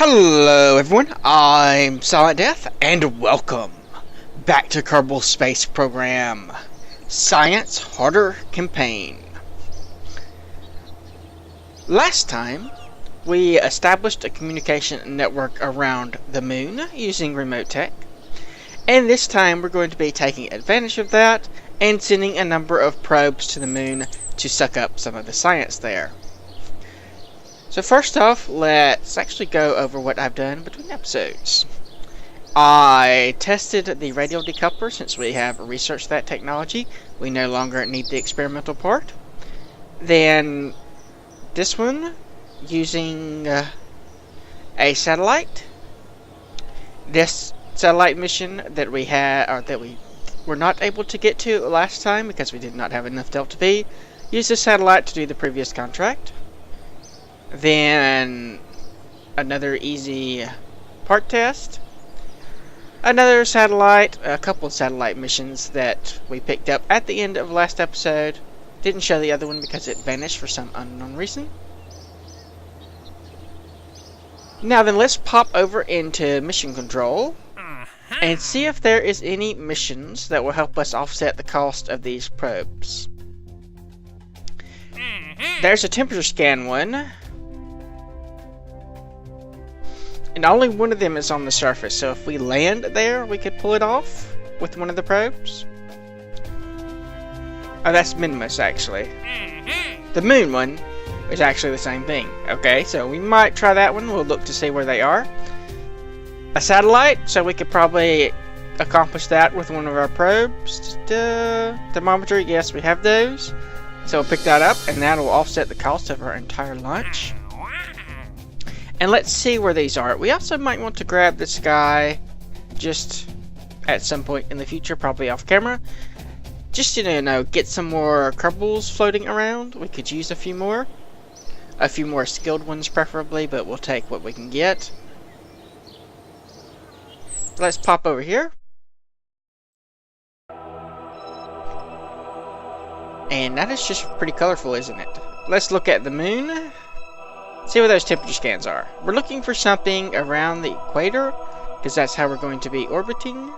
Hello everyone, I'm Silent Death, and welcome back to Kerbal Space Program Science Harder Campaign. Last time, we established a communication network around the moon using remote tech, and this time we're going to be taking advantage of that and sending a number of probes to the moon to suck up some of the science there. So first off, let's actually go over what I've done between episodes. I tested the radial decoupler. Since we have researched that technology, we no longer need the experimental part. Then this one, using a satellite. This satellite mission that we had, or that we were not able to get to last time because we did not have enough Delta V, used the satellite to do the previous contract. Then another easy part test, another satellite, a couple of satellite missions that we picked up at the end of last episode. Didn't show the other one because it vanished for some unknown reason. Now then, let's pop over into mission control and see if there is any missions that will help us offset the cost of these probes. There's a temperature scan one. And only one of them is on the surface, so if we land there, we could pull it off with one of the probes. Oh, that's Minimus, actually. The moon one is actually the same thing. Okay, so we might try that one. We'll look to see where they are. A satellite, so we could probably accomplish that with one of our probes. Thermometer, yes, we have those. So we'll pick that up, and that will offset the cost of our entire launch. And let's see where these are. We also might want to grab this guy just at some point in the future, probably off camera. Just to, get some more Kerbols floating around. We could use a few more. A few more skilled ones preferably, but we'll take what we can get. Let's pop over here. And that is just pretty colorful, isn't it? Let's look at the moon. See what those temperature scans are. We're looking for something around the equator, because that's how we're going to be orbiting.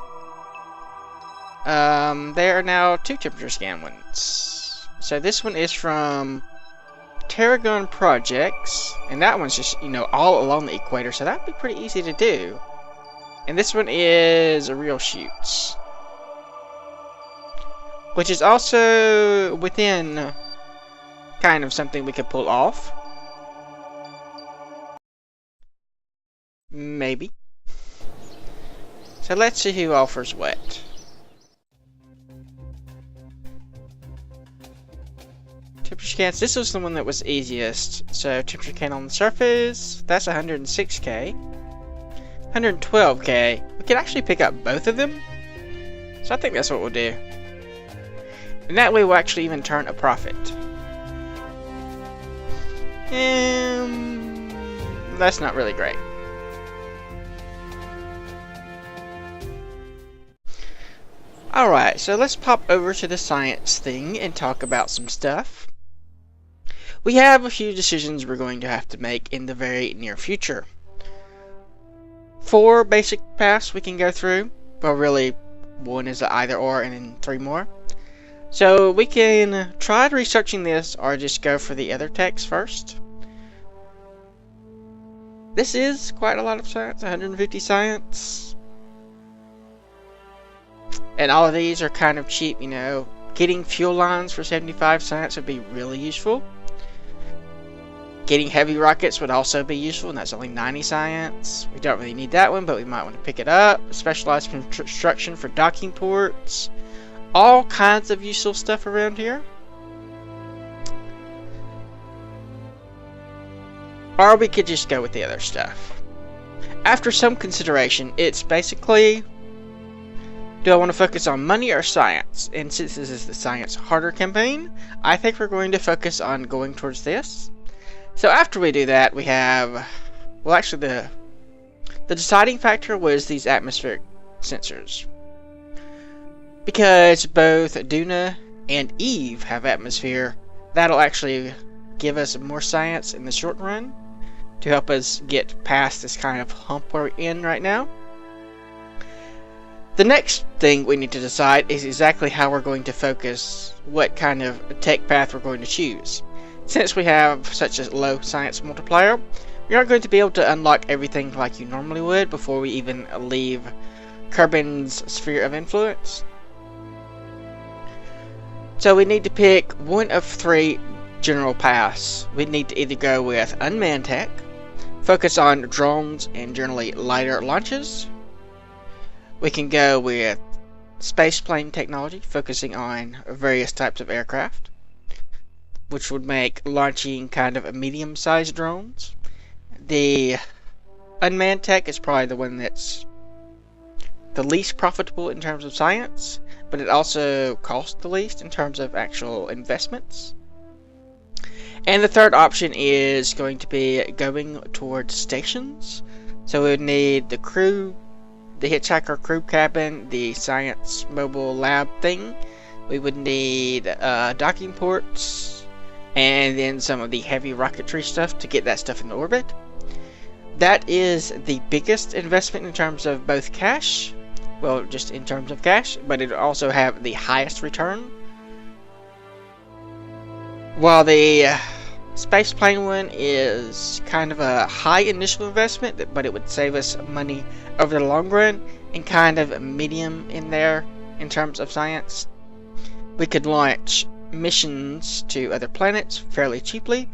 There are now two temperature scan ones. So this one is from Tarragon Projects, and that one's just, all along the equator, so that'd be pretty easy to do. And this one is a Real Shoots, which is also within kind of something we could pull off. Maybe. So let's see who offers what. Temperature scans. This was the one that was easiest. So temperature scan on the surface. That's 106k. 112k. We could actually pick up both of them. So I think that's what we'll do. And that way we'll actually even turn a profit. That's not really great. Alright, so let's pop over to the science thing and talk about some stuff. We have a few decisions we're going to have to make in the very near future. 4 basic paths we can go through. Well, really, one is a either or and then 3 more. So we can try researching this or just go for the other techs first. This is quite a lot of science, 150 science. And all of these are kind of cheap, Getting fuel lines for 75 science would be really useful. Getting heavy rockets would also be useful, and that's only 90 science. We don't really need that one, but we might want to pick it up. Specialized construction for docking ports. All kinds of useful stuff around here. Or we could just go with the other stuff. After some consideration, it's basically, do I want to focus on money or science? And since this is the science harder campaign, I think we're going to focus on going towards this. So after we do that, we have, well, actually the deciding factor was these atmospheric sensors. Because both Duna and Eve have atmosphere, that'll actually give us more science in the short run. to help us get past this kind of hump we're in right now. The next thing we need to decide is exactly how we're going to focus, what kind of tech path we're going to choose. Since we have such a low science multiplier, we aren't going to be able to unlock everything like you normally would before we even leave Kerbin's sphere of influence. So we need to pick one of three general paths. We need to either go with unmanned tech, focus on drones and generally lighter launches. We can go with spaceplane technology, focusing on various types of aircraft, which would make launching kind of a medium-sized drones. The unmanned tech is probably the one that's the least profitable in terms of science, but it also costs the least in terms of actual investments. And the third option is going to be going towards stations. So we would need the crew, the hitchhiker crew cabin, the science mobile lab thing. We would need docking ports, and then some of the heavy rocketry stuff to get that stuff into orbit. That is the biggest investment in terms of both cash, well, just in terms of cash, but it would also have the highest return. While the spaceplane one is kind of a high initial investment, but it would save us money over the long run, and kind of medium in there in terms of science. We could launch missions to other planets fairly cheaply,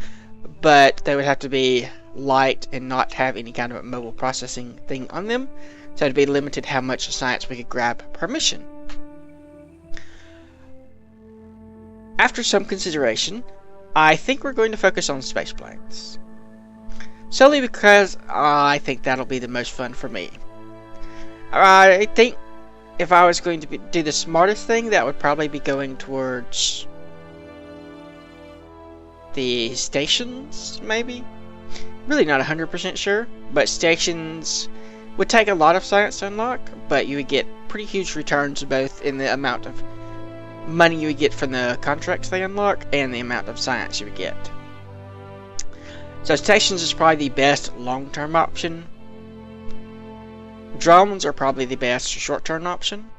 but they would have to be light and not have any kind of mobile processing thing on them, so it'd be limited how much science we could grab per mission. After some consideration, I think we're going to focus on spaceplanes. Solely because I think that'll be the most fun for me. I think if I was going to do the smartest thing, that would probably be going towards the stations, maybe? Really not 100% sure, but stations would take a lot of science to unlock, but you would get pretty huge returns both in the amount of money you would get from the contracts they unlock and the amount of science you would get. So stations is probably the best long-term option. Drones are probably the best short-term option,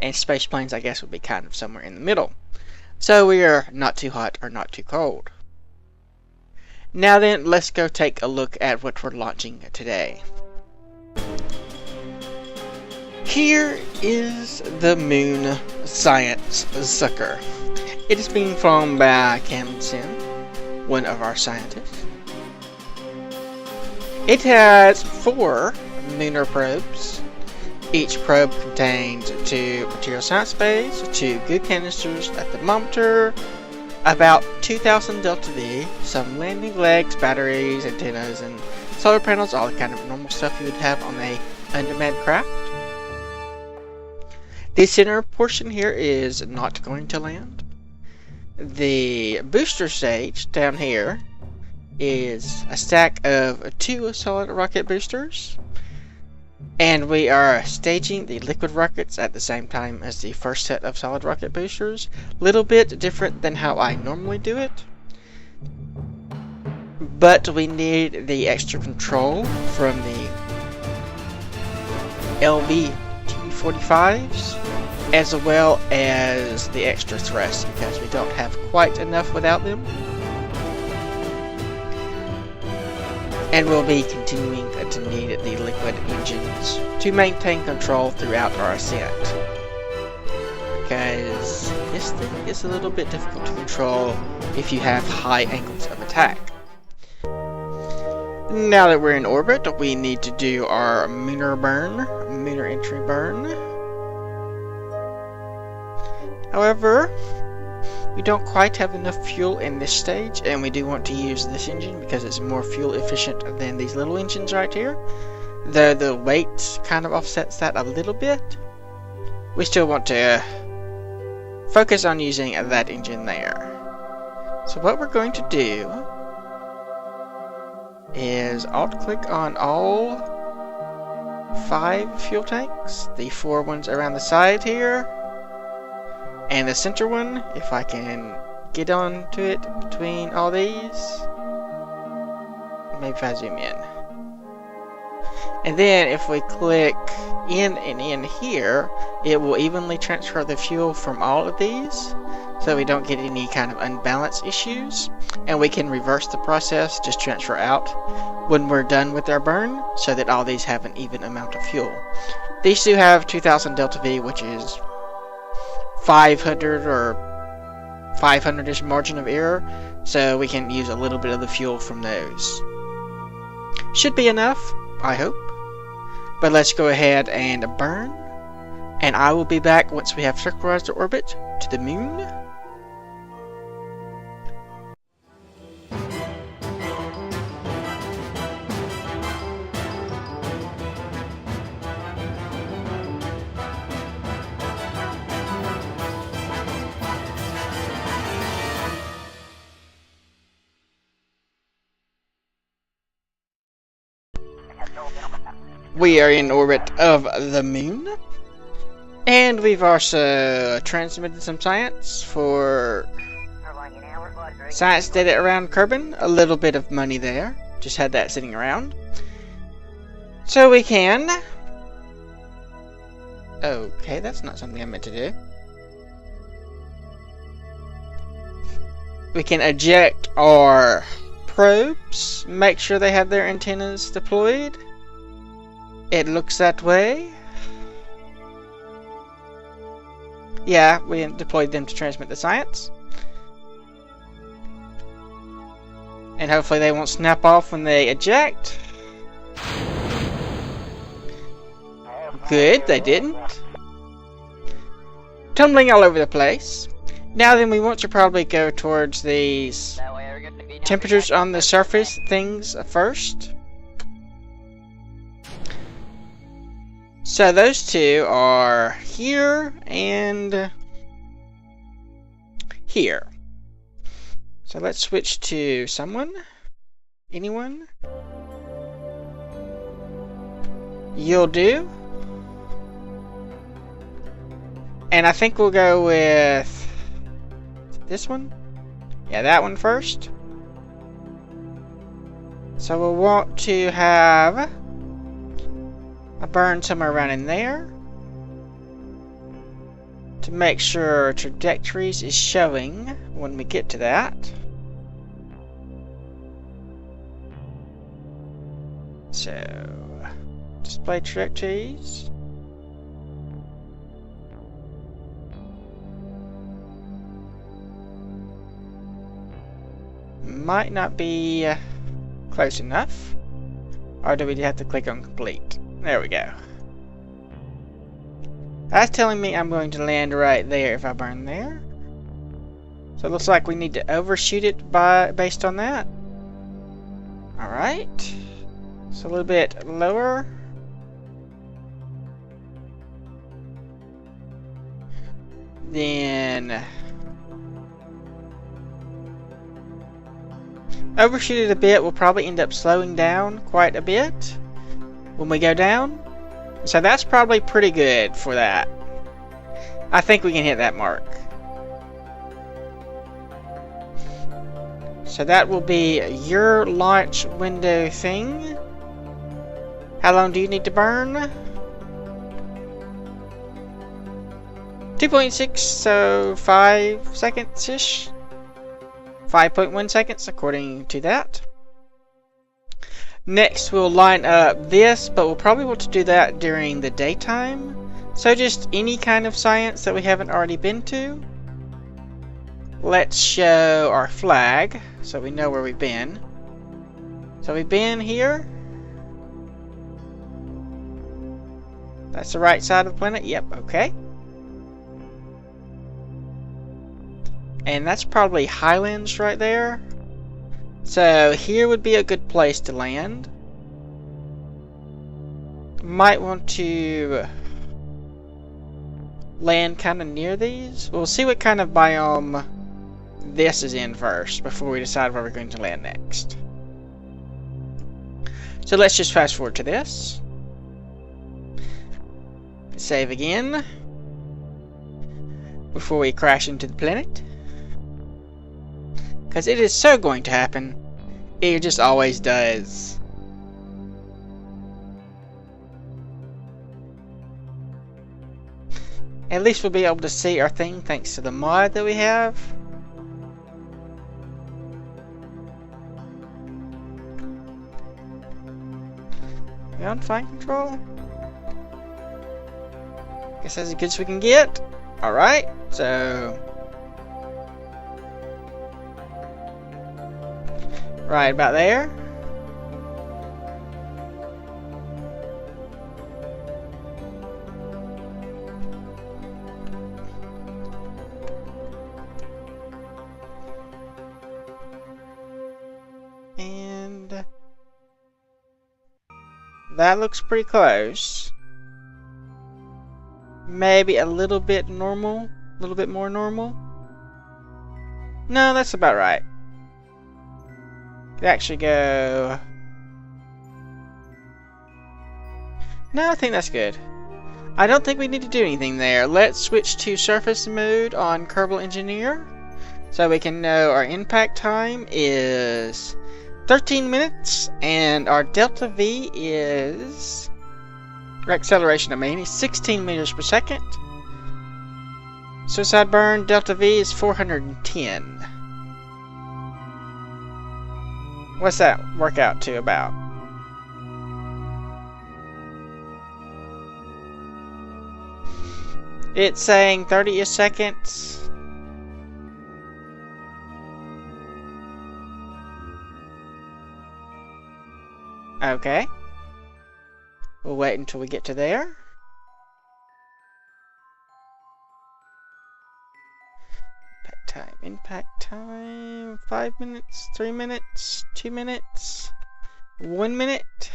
and spaceplanes I guess would be kind of somewhere in the middle. So we are not too hot or not too cold. Now then, let's go take a look at what we're launching today. Here is the Moon Science Sucker. It is being flown by Kerbal, one of our scientists. It has 4 lunar probes. Each probe contains 2 material science bays, 2 goo canisters, a thermometer, about 2,000 Delta V, some landing legs, batteries, antennas, and solar panels, all the kind of normal stuff you would have on a unmanned craft. The center portion here is not going to land. The booster stage down here is a stack of 2 solid rocket boosters, and we are staging the liquid rockets at the same time as the first set of solid rocket boosters. Little bit different than how I normally do it, but we need the extra control from the LV-T45s as well as the extra thrust, because we don't have quite enough without them. And we'll be continuing to need the liquid engines to maintain control throughout our ascent, because this thing is a little bit difficult to control if you have high angles of attack. Now that we're in orbit, we need to do our Munar entry burn. However, we don't quite have enough fuel in this stage, and we do want to use this engine because it's more fuel efficient than these little engines right here. Though the weight kind of offsets that a little bit, we still want to focus on using that engine there. So what we're going to do is alt-click on all 5 fuel tanks, the 4 ones around the side here, and the center one, if I can get onto it between all these. Maybe if I zoom in. And then if we click in and in here, it will evenly transfer the fuel from all of these, so we don't get any kind of unbalance issues. And we can reverse the process, just transfer out when we're done with our burn, so that all these have an even amount of fuel. These do have 2000 delta V, which is 500 or 500-ish margin of error, so we can use a little bit of the fuel from those. Should be enough, I hope. But let's go ahead and burn, and I will be back once we have circularized the orbit to the moon. We are in orbit of the moon, and we've also transmitted some science for science data around Kerbal. A little bit of money there, just had that sitting around. So we can... Okay, that's not something I meant to do. We can eject our probes, make sure they have their antennas deployed. It looks that way. Yeah, we deployed them to transmit the science. And hopefully they won't snap off when they eject. Good, they didn't. Tumbling all over the place. Now then, we want to probably go towards these temperatures on the surface things first. So those two are here and here. So let's switch to someone. Anyone? You'll do. And I think we'll go with this one. Yeah, that one first. So we'll want to have a burn somewhere around in there to make sure trajectories is showing when we get to that. So, display trajectories. Might not be close enough. Or do we have to click on complete? There we go. That's telling me I'm going to land right there if I burn there. So it looks like we need to overshoot it based on that. Alright. So a little bit lower. Then overshoot it a bit, we'll probably end up slowing down quite a bit when we go down. So that's probably pretty good for that. I think we can hit that mark. So that will be your launch window thing. How long do you need to burn? 2.6, so 5 seconds-ish. 5.1 seconds according to that. Next we'll line up this, but we'll probably want to do that during the daytime. So just any kind of science that we haven't already been to. Let's show our flag so we know where we've been. So we've been here. That's the right side of the planet. Yep, okay. And that's probably Highlands right there. So here would be a good place to land. Might want to land kind of near these. We'll see what kind of biome this is in first before we decide where we're going to land next. So let's just fast forward to this. Save again before we crash into the planet. Because it is so going to happen It just always does. At least we'll be able to see our thing thanks to the mod that we have. We on flight control? Guess that's as good as we can get. Alright, so... right about there. And... that looks pretty close. Maybe a little bit normal. A little bit more normal. No, that's about right. Could actually go... no, I think that's good. I don't think we need to do anything there. Let's switch to surface mode on Kerbal Engineer. So we can know our impact time is 13 minutes. And our delta V is... or acceleration, I mean, is 16 meters per second. Suicide burn, delta V is 410. What's that work out to about? It's saying 30 seconds. Okay. We'll wait until we get to there. Impact time, 5 minutes, 3 minutes, 2 minutes, 1 minute.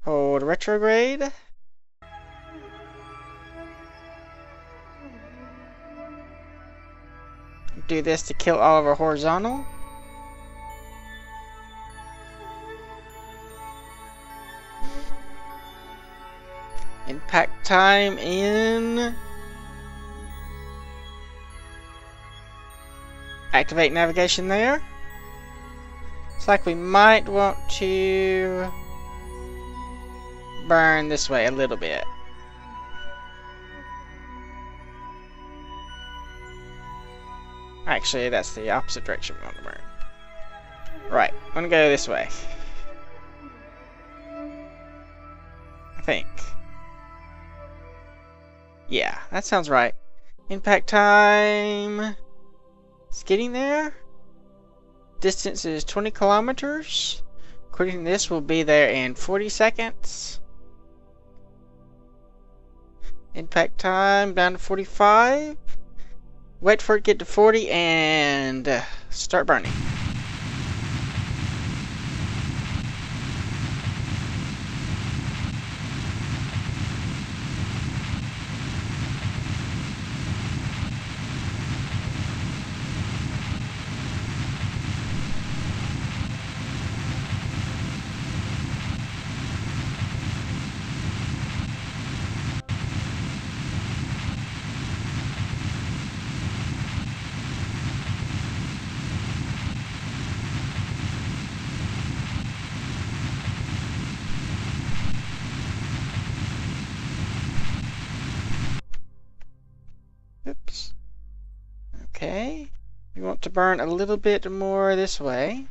Hold retrograde. Do this to kill all of our horizontal. Impact time in... activate navigation there. It's like we might want to burn this way a little bit. Actually, that's the opposite direction we want to burn. Right, I'm gonna go this way. I think. Yeah, that sounds right. Impact time... it's getting there. Distance is 20 kilometers. According to this, we'll be there in 40 seconds. Impact time down to 45. Wait for it to get to 40 and start burning. Oops. Okay. We want to burn a little bit more this way.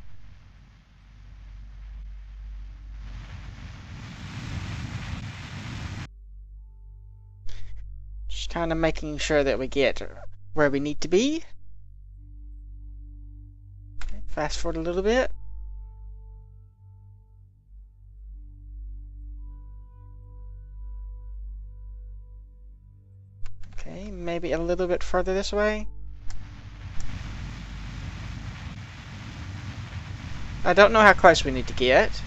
Just kind of making sure that we get where we need to be. Okay, fast forward a little bit. Okay, maybe a little bit further this way. I don't know how close we need to get.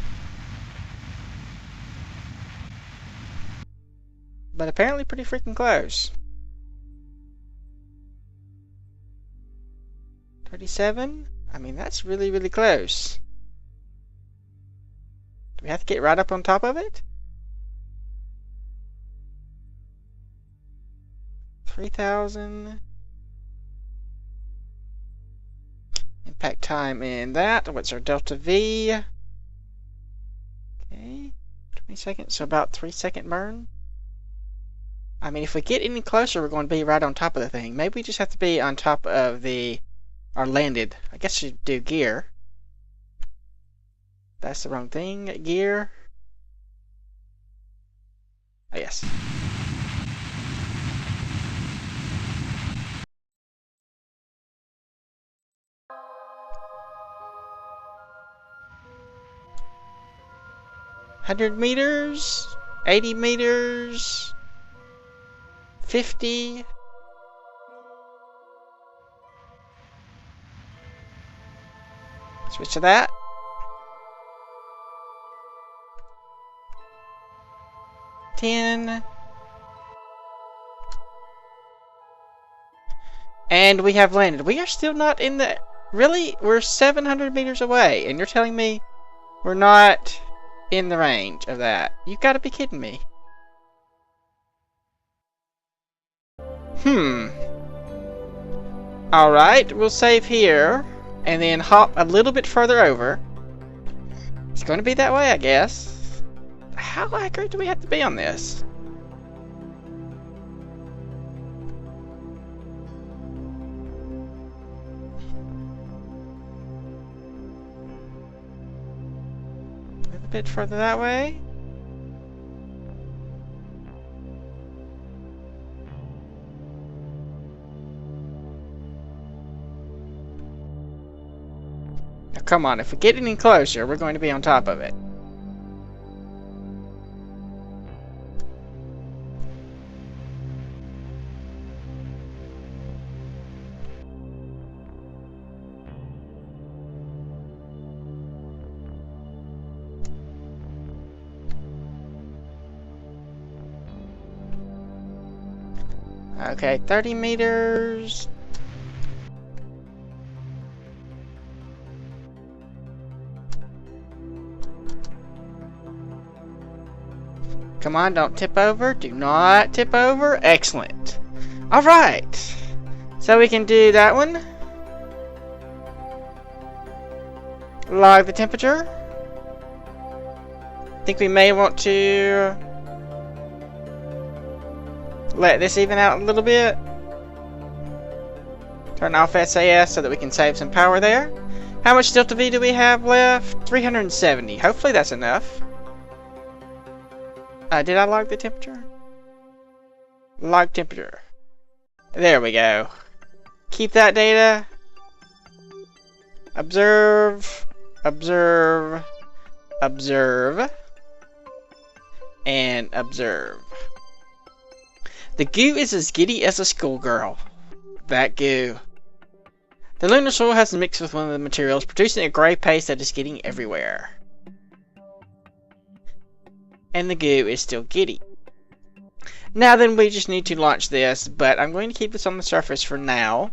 But apparently pretty freaking close. 37? I mean, that's really, really close. Do we have to get right up on top of it? 3,000. impact time in that. What's our delta V? Okay, 20 seconds, so about 3-second burn. I mean, if we get any closer, we're going to be right on top of the thing. Maybe we just have to be on top of our landed. I guess you do gear. That's the wrong thing. Gear. Oh, yes. $100 meters, 80 meters, 50. Switch to that. And we have landed. We are still not in the... Really? We're 700 meters away, and you're telling me we're not in the range of that? You've got to be kidding me. Alright, we'll save here, and then hop a little bit further over. It's going to be that way, I guess. How accurate do we have to be on this? A little bit further that way. Now come on, if we get any closer, we're going to be on top of it. Okay, 30 meters. Come on, don't tip over. Do not tip over. Excellent. Alright. So we can do that one. Log the temperature. I think we may want to let this even out a little bit. Turn off SAS so that we can save some power there. How much delta V do we have left? 370. Hopefully that's enough. Did I log the temperature? Log temperature. There we go. Keep that data. Observe. Observe. Observe. And observe. The goo is as giddy as a schoolgirl. That goo. The lunar soil has mixed with one of the materials, producing a grey paste that is getting everywhere. And the goo is still giddy. Now then, we just need to launch this, but I'm going to keep this on the surface for now.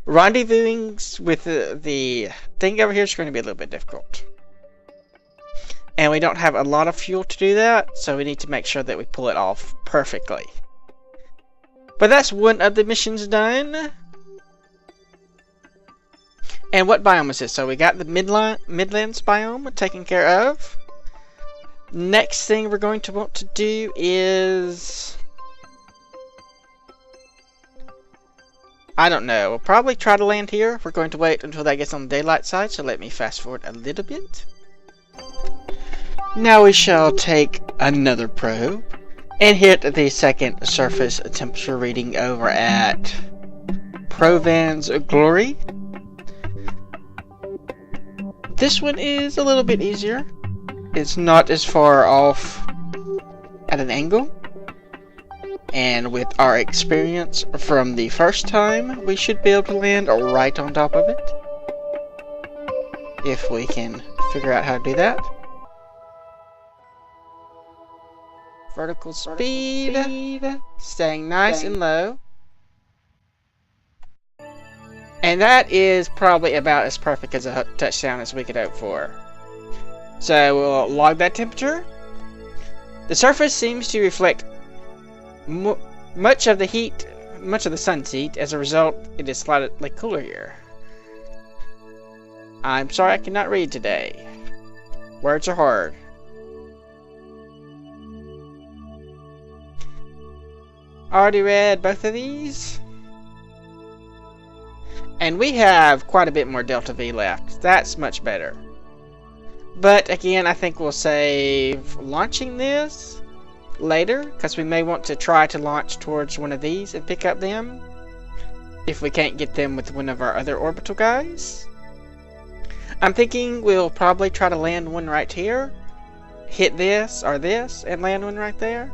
Rendezvousing with the thing over here is going to be a little bit difficult. And we don't have a lot of fuel to do that, so we need to make sure that we pull it off perfectly. But that's one of the missions done. And what biome is this? So we got the Midlands biome taken care of. Next thing we're going to want to do is... I don't know. We'll probably try to land here. We're going to wait until that gets on the daylight side, so let me fast forward a little bit. Now we shall take another probe and hit the second surface temperature reading over at Provan's Glory. This one is a little bit easier. It's not as far off at an angle. And with our experience from the first time, we should be able to land right on top of it. If we can figure out how to do that. Vertical speed, staying nice and low. And that is probably about as perfect as a touchdown as we could hope for. So we'll log that temperature. The surface seems to reflect much of the heat, much of the sun's heat. As a result, it is slightly cooler here. I'm sorry I cannot read today. Words are hard. Already read both of these. And we have quite a bit more Delta V left. That's much better. But again, I think we'll save launching this later, because we may want to try to launch towards one of these and pick up them if we can't get them with one of our other orbital guys. I'm thinking we'll probably try to land one right here, hit this or this, and land one right there.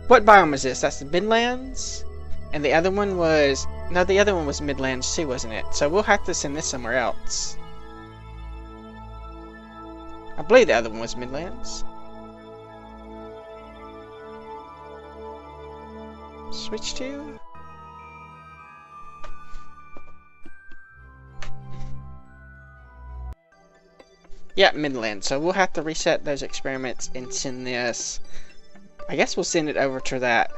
What biome is this? That's the Midlands, and the other one was... no, the other one was Midlands too, wasn't it? So we'll have to send this somewhere else. I believe the other one was Midlands. Switch to... yeah, Midlands. So we'll have to reset those experiments and send this... I guess we'll send it over to that...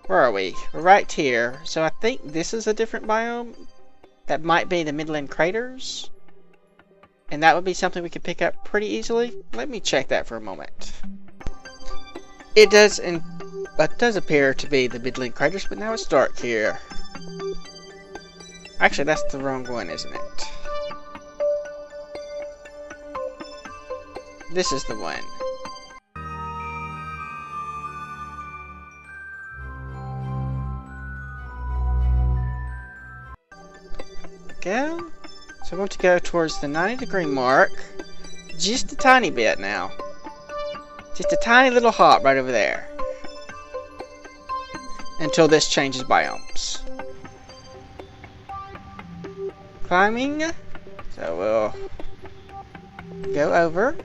where are we? We're right here. So I think this is a different biome. That might be the Midland Craters. And that would be something we could pick up pretty easily. Let me check that for a moment. It does appear to be the Midland Craters, but now it's dark here. Actually, that's the wrong one, isn't it? This is the one. Go. So I want to go towards the 90-degree mark. Just a tiny bit now. Just a tiny little hop right over there. Until this changes biomes. Climbing. So we'll go over.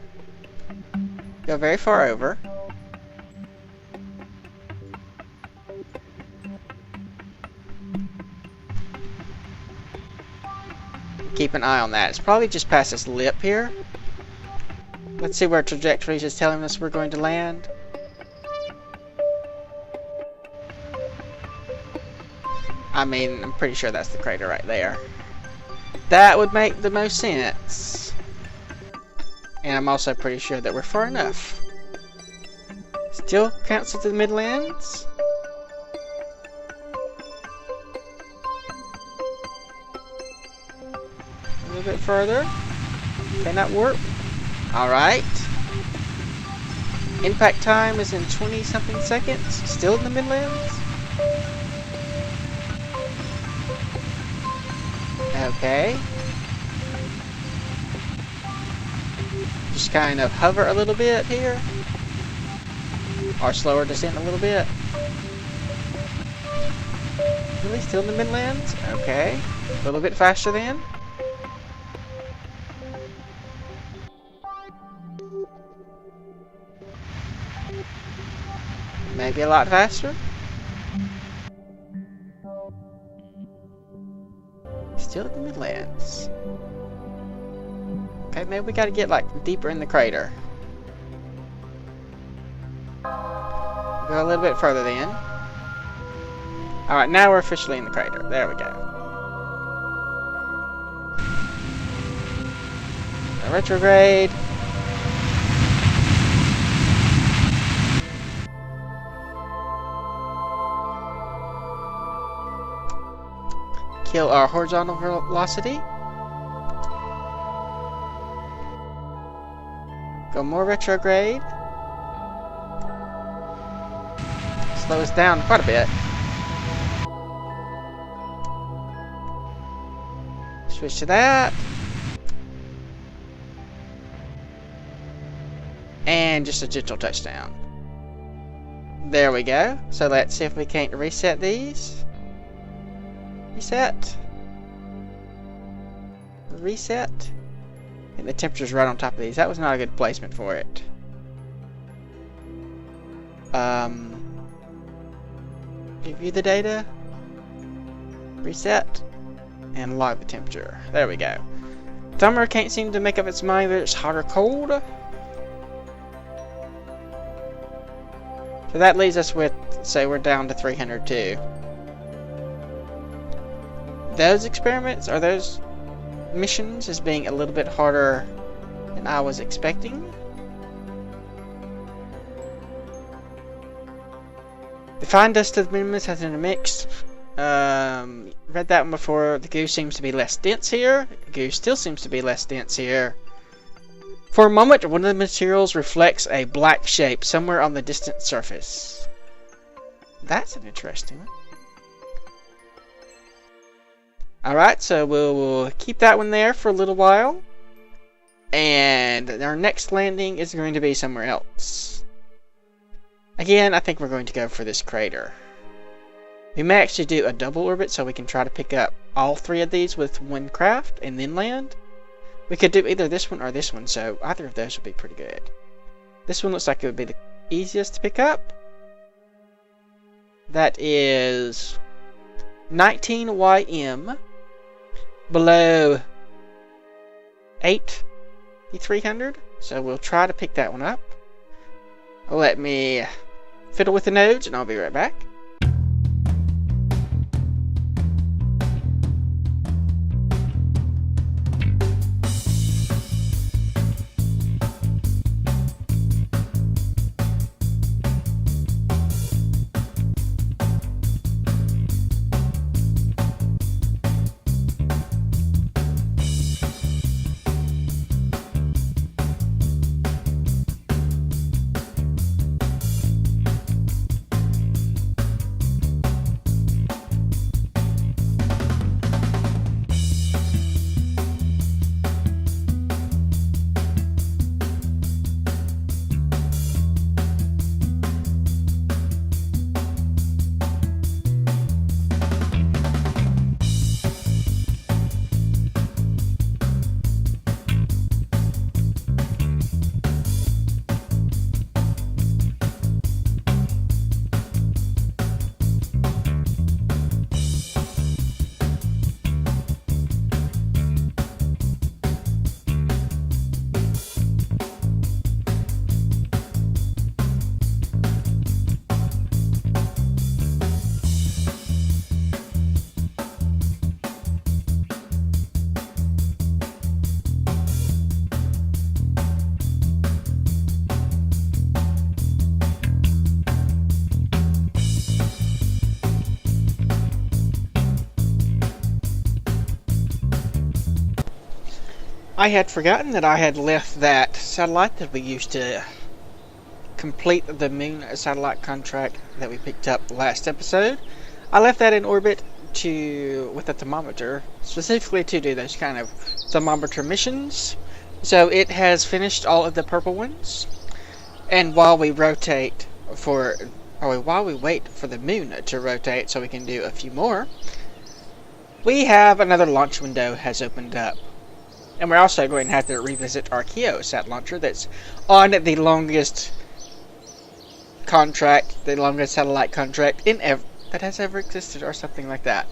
Go very far over. Keep an eye on that. It's probably just past this lip here. Let's see where trajectories is telling us we're going to land. I mean, I'm pretty sure that's the crater right there. That would make the most sense. And I'm also pretty sure that we're far enough. Still counts as the Midlands. A little bit further. Cannot warp. Alright. Impact time is in 20-something seconds. Still in the Midlands. Okay. Just kind of hover a little bit here. Or slower descent a little bit. Really? Still in the Midlands? Okay. A little bit faster then. Maybe a lot faster. Still in the Midlands. Okay, maybe we gotta get like deeper in the crater. Go a little bit further then. Alright, now we're officially in the crater. There we go. A retrograde. Kill our horizontal velocity. Go more retrograde. Slow us down quite a bit. Switch to that. And just a gentle touchdown. There we go. So let's see if we can't reset these. Reset. Reset. And the temperature's right on top of these. That was not a good placement for it. Review the data. Reset. And log the temperature. There we go. Timer can't seem to make up its mind whether it's hot or cold. So that leaves us with, say we're down to 302. those experiments or those missions as being a little bit harder than I was expecting. The fine dust of the moon has intermixed. Read that one before. The goo seems to be less dense here. The goo still seems to be less dense here. For a moment, one of the materials reflects a black shape somewhere on the distant surface. That's an interesting one. Alright, so we'll keep that one there for a little while. And our next landing is going to be somewhere else. Again, I think we're going to go for this crater. We may actually do a double orbit so we can try to pick up all three of these with one craft and then land. We could do either this one or this one, so either of those would be pretty good. This one looks like it would be the easiest to pick up. That is 19 YM below 8,300, so we'll try to pick that one up. Let me fiddle with the nodes and I'll be right back. I had forgotten that I had left that satellite that we used to complete the moon satellite contract that we picked up last episode. I left that in orbit with a thermometer, specifically to do those kind of thermometer missions. So it has finished all of the purple ones, and while we wait for the moon to rotate so we can do a few more, we have another launch window has opened up. And we're also going to have to revisit our KeoSat launcher that's on the longest contract, the longest satellite contract that has ever existed, or something like that.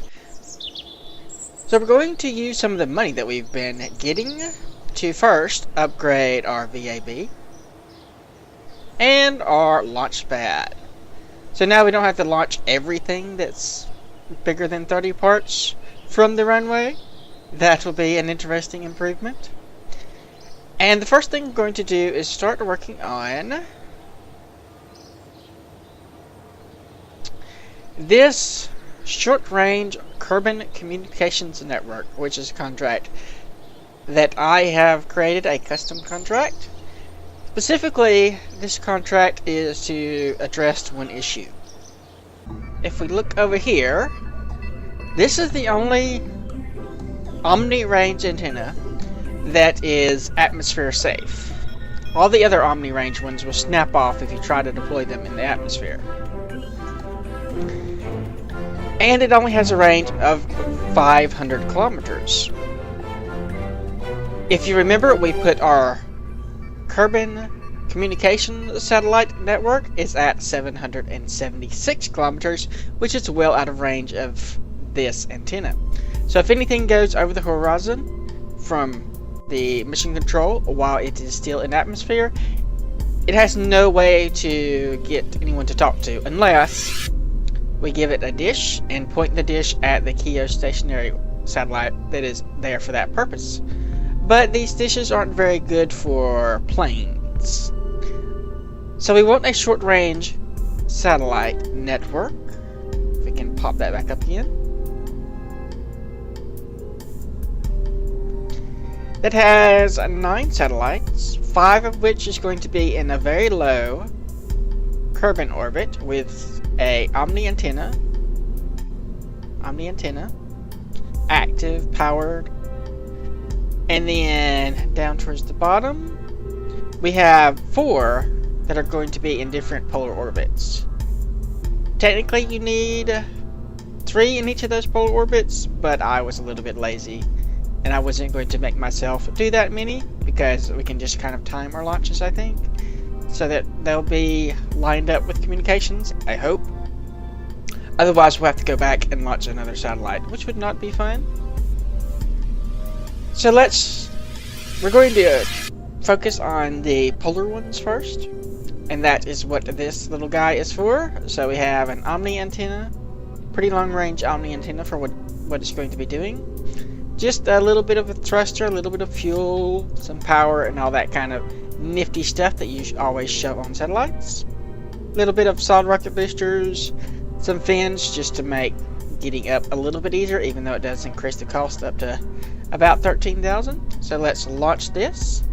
So we're going to use some of the money that we've been getting to first upgrade our VAB and our launch pad. So now we don't have to launch everything that's bigger than 30 parts from the runway. That will be an interesting improvement. And the first thing we're going to do is start working on this short-range Kerbal Communications Network, which is a contract that I have created, a custom contract. Specifically, this contract is to address one issue. If we look over here, this is the only omni-range antenna that is atmosphere safe. All the other omni-range ones will snap off if you try to deploy them in the atmosphere. And it only has a range of 500 kilometers. If you remember, we put our Kerbal Communication Satellite Network is at 776 kilometers, which is well out of range of this antenna. So if anything goes over the horizon from the mission control while it is still in atmosphere, it has no way to get anyone to talk to unless we give it a dish and point the dish at the geostationary satellite that is there for that purpose. But these dishes aren't very good for planes. So we want a short-range satellite network. If we can pop that back up again. That has 9 satellites, 5 of which is going to be in a very low Kerbal orbit with a omni antenna, active, powered, and then down towards the bottom we have 4 that are going to be in different polar orbits. Technically you need 3 in each of those polar orbits, but I was a little bit lazy and I wasn't going to make myself do that many because we can just kind of time our launches, I think, so that they'll be lined up with communications, I hope. Otherwise we'll have to go back and launch another satellite, which would not be fun. So we're going to focus on the polar ones first, and that is what this little guy is for. So we have an omni antenna, pretty long range omni antenna for what it's going to be doing. Just a little bit of a thruster, a little bit of fuel, some power, and all that kind of nifty stuff that you always show on satellites. A little bit of solid rocket boosters, some fins just to make getting up a little bit easier, even though it does increase the cost up to about 13,000. So let's launch this.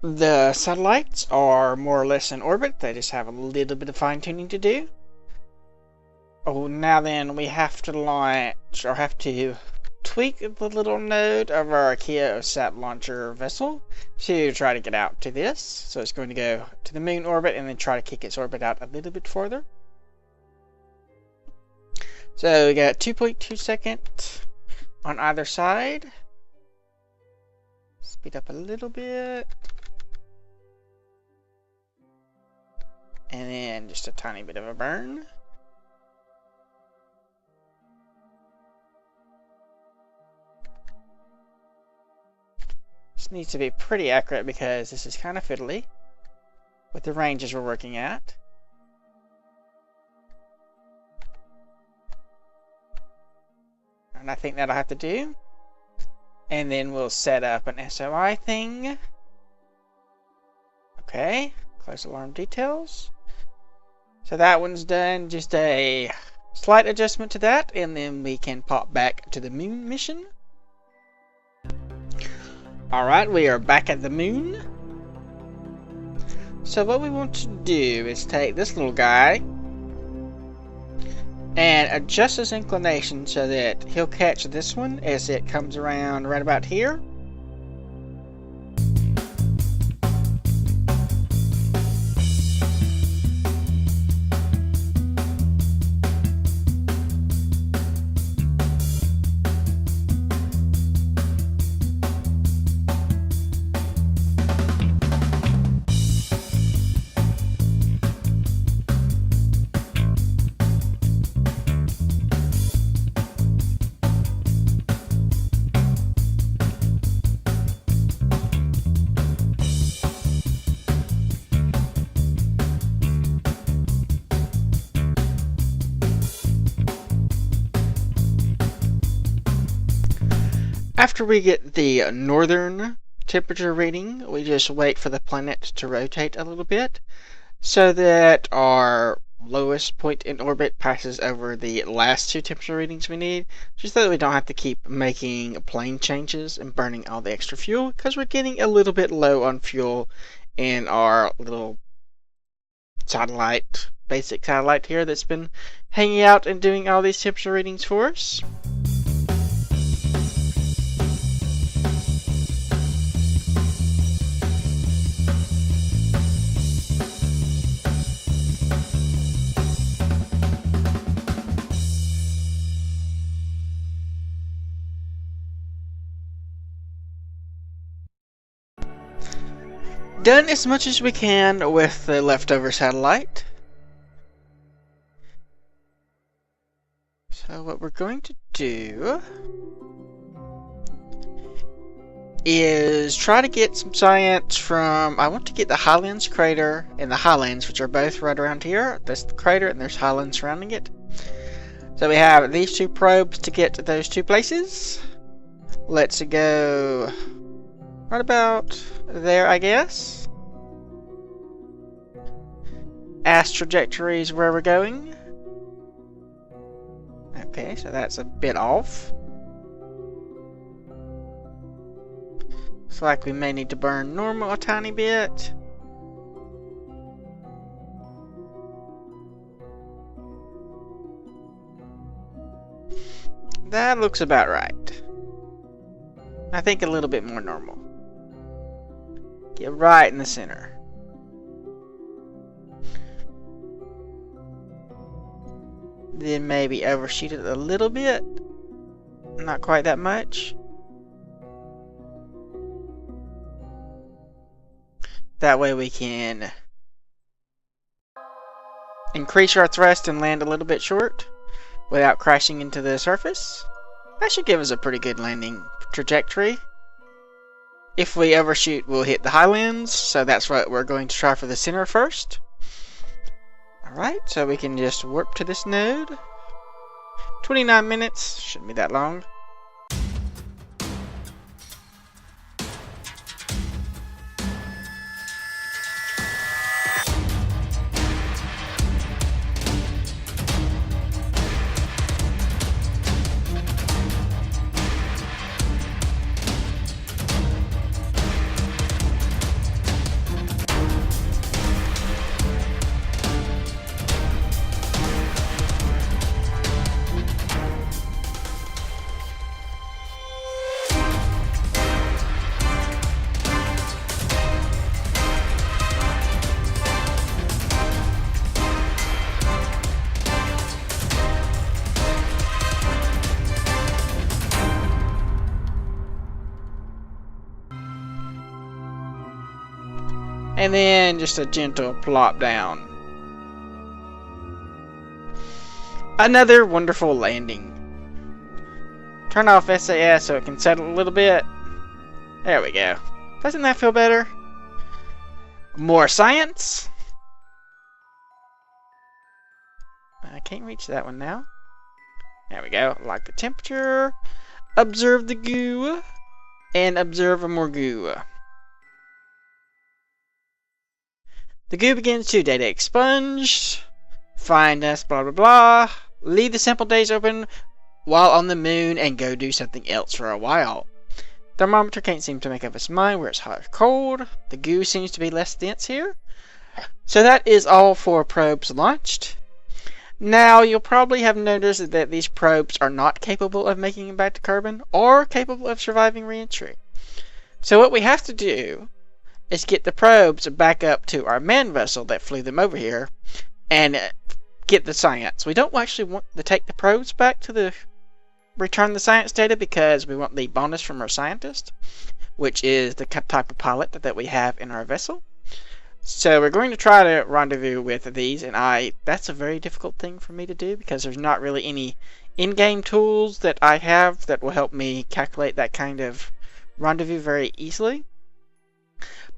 The satellites are more or less in orbit. They just have a little bit of fine-tuning to do. Oh, now then, we have to launch, or have to tweak the little node of our KSP launcher vessel to try to get out to this. So it's going to go to the moon orbit and then try to kick its orbit out a little bit further. So we got 2.2 seconds on either side. Speed up a little bit. And then just a tiny bit of a burn. This needs to be pretty accurate because this is kind of fiddly with the ranges we're working at. And I think that'll have to do. And then we'll set up an SOI thing. Okay, close alarm details. So that one's done, just a slight adjustment to that, and then we can pop back to the moon mission. Alright, we are back at the moon. So what we want to do is take this little guy and adjust his inclination so that he'll catch this one as it comes around right about here. After we get the northern temperature reading, we just wait for the planet to rotate a little bit so that our lowest point in orbit passes over the last 2 temperature readings we need, just so that we don't have to keep making plane changes and burning all the extra fuel, because we're getting a little bit low on fuel in our little satellite, basic satellite here that's been hanging out and doing all these temperature readings for us. Done as much as we can with the leftover satellite. So what we're going to do is try to get some science from, I want to get the Highlands crater and the Highlands, which are both right around here. That's the crater and there's Highlands surrounding it. So we have these two probes to get to those two places. Let's go right about there, I guess. Ask trajectories where we're going. Okay, so that's a bit off. Looks like we may need to burn normal a tiny bit. That looks about right. I think a little bit more normal. Get right in the center. Then maybe overshoot it a little bit. Not quite that much. That way we can increase our thrust and land a little bit short without crashing into the surface. That should give us a pretty good landing trajectory. If we overshoot, we'll hit the Highlands, so that's what we're going to try for the center first. Alright, so we can just warp to this node. 29 minutes, shouldn't be that long. And then just a gentle plop down. Another wonderful landing. Turn off SAS so it can settle a little bit. There we go. Doesn't that feel better? More science. I can't reach that one now. There we go. Like the temperature. Observe the goo. And observe more goo. The goo begins to data expunge, find us, blah blah blah, leave the sample days open while on the moon and go do something else for a while. Thermometer can't seem to make up its mind where it's hot or cold. The goo seems to be less dense here. So that is all 4 probes launched. Now you'll probably have noticed that these probes are not capable of making it back to Kerbin or capable of surviving re-entry. So what we have to do is get the probes back up to our man vessel that flew them over here and get the science. We don't actually want to take the probes back to return the science data because we want the bonus from our scientist, which is the type of pilot that we have in our vessel. So we're going to try to rendezvous with these, and that's a very difficult thing for me to do because there's not really any in-game tools that I have that will help me calculate that kind of rendezvous very easily.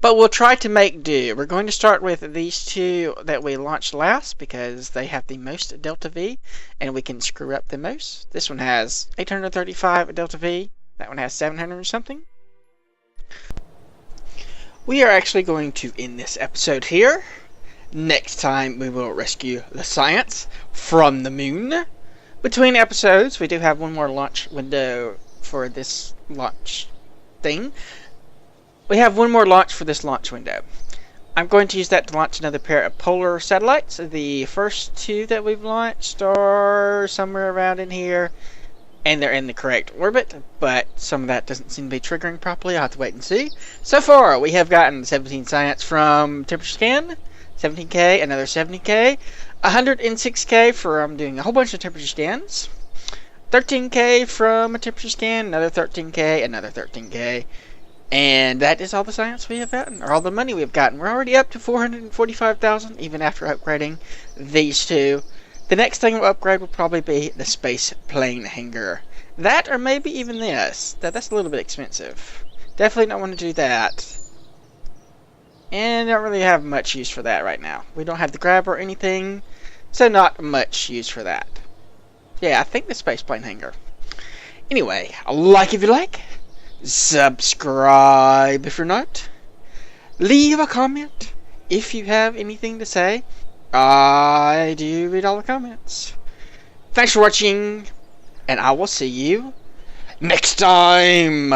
But we'll try to make do. We're going to start with these 2 that we launched last because they have the most delta V and we can screw up the most. This one has 835 delta V. That one has 700 something. We are actually going to end this episode here. Next time we will rescue the science from the moon. Between episodes we do have one more launch window for this launch thing. We have one more launch for this launch window. I'm going to use that to launch another pair of polar satellites. The first two that we've launched are somewhere around in here, and they're in the correct orbit, but some of that doesn't seem to be triggering properly. I'll have to wait and see. So far, we have gotten 17 science from temperature scan, 17K, another 70K, 106K from doing a whole bunch of temperature scans, 13K from a temperature scan, another 13K, another 13K, and that is all the science we have gotten, or all the money we've gotten. We're already up to 445,000, even after upgrading these two. The next thing we'll upgrade will probably be the space plane hangar. That, or maybe even this. That's a little bit expensive. Definitely don't want to do that. And don't really have much use for that right now. We don't have the grab or anything, so not much use for that. Yeah, I think the space plane hangar. Anyway, like if you like, subscribe if you're not, leave a comment if you have anything to say. I do read all the comments. Thanks for watching, and I will see you next time.